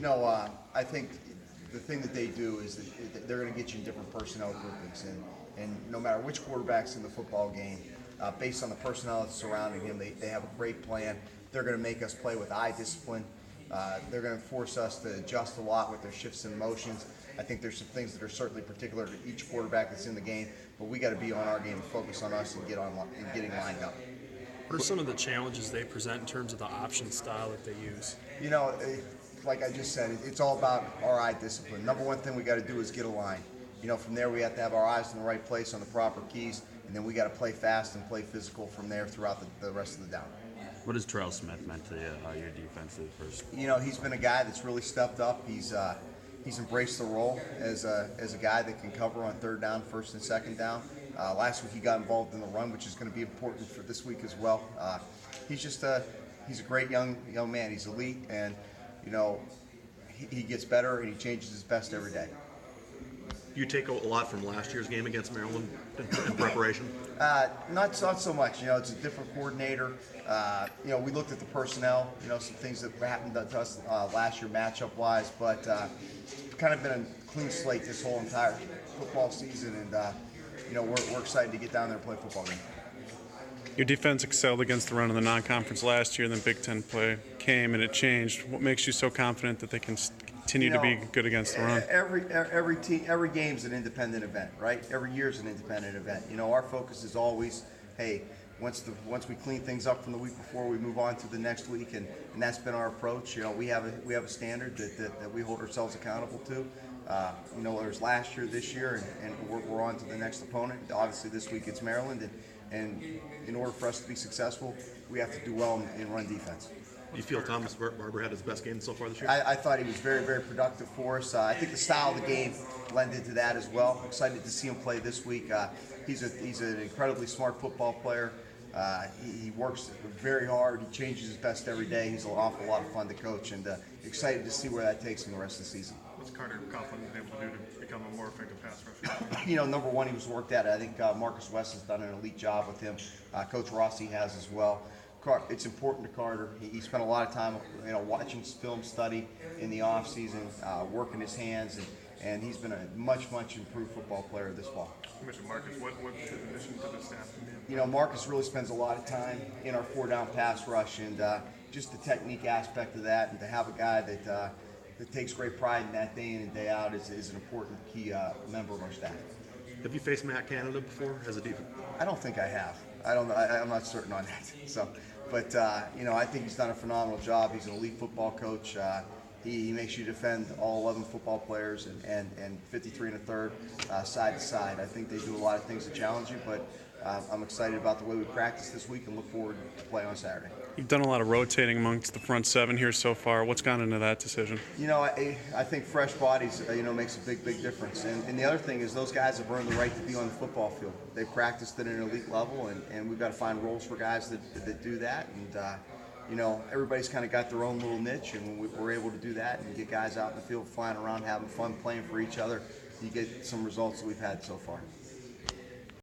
I think the thing that they do is that they're going to get you in different personnel groupings, and no matter which quarterback's in the football game, based on the personnel that's surrounding him, they have a great plan. They're going to make us play with eye discipline. They're going to force us to adjust a lot with their shifts and motions. I think there's some things that are certainly particular to each quarterback that's in the game, but we got to be on our game and focus on us and getting lined up. What are some of the challenges they present in terms of the option style that they use? Like I just said, it's all about our eye discipline. Number one thing we got to do is get a line. From there we have to have our eyes in the right place on the proper keys, and then we got to play fast and play physical from there throughout the rest of the down. What has Robb Smith meant to your defensive first? He's been a guy that's really stepped up. He's embraced the role as a guy that can cover on third down, first and second down. Last week he got involved in the run, which is going to be important for this week as well. He's a great young man. He's elite, and he gets better and he changes his best every day. You take a lot from last year's game against Maryland in preparation? Not so much. It's a different coordinator. We looked at the personnel. Some things that happened to us last year matchup-wise, but it's kind of been a clean slate this whole entire football season, and we're excited to get down there and play a football game. Your defense excelled against the run in the non-conference last year, then Big Ten play came and it changed. What makes you so confident that they can continue to be good against the run? Every game's an independent event, right? Every year's an independent event. Our focus is always, hey, once we clean things up from the week before, we move on to the next week, and that's been our approach. We have a standard that we hold ourselves accountable to. There's last year, this year, and we're on to the next opponent. Obviously, this week it's Maryland, and in order for us to be successful, we have to do well in run defense. Do you feel Thomas Barber had his best game so far this year? I thought he was very, very productive for us. I think the style of the game lended to that as well. Excited to see him play this week. He's an incredibly smart football player. He works very hard. He changes his best every day. He's an awful lot of fun to coach, and excited to see where that takes him the rest of the season. What's Carter Coughlin been able to do to become a more effective pass rusher? Number one, he was worked at it. I think Marcus West has done an elite job with him. Coach Rossi has as well. It's important to Carter. He spent a lot of time, watching film study in the off season, working his hands, and he's been a much improved football player this fall. You mentioned Marcus. What's his addition to the staff? Marcus really spends a lot of time in our four-down pass rush, and just the technique aspect of that, and to have a guy that takes great pride in that day in and day out is an important key member of our staff. Have you faced Matt Canada before as a defense? I don't think I have. I'm not certain on that. So, but I think he's done a phenomenal job. He's an elite football coach. He makes you defend all 11 football players and 53 and a third side to side. I think they do a lot of things to challenge you, but I'm excited about the way we practice this week and look forward to play on Saturday. You've done a lot of rotating amongst the front seven here so far. What's gone into that decision? I think fresh bodies, makes a big difference. And the other thing is those guys have earned the right to be on the football field. They practiced at an elite level, and we've got to find roles for guys that do that. And everybody's kind of got their own little niche, and when we're able to do that and get guys out in the field flying around, having fun, playing for each other, you get some results that we've had so far.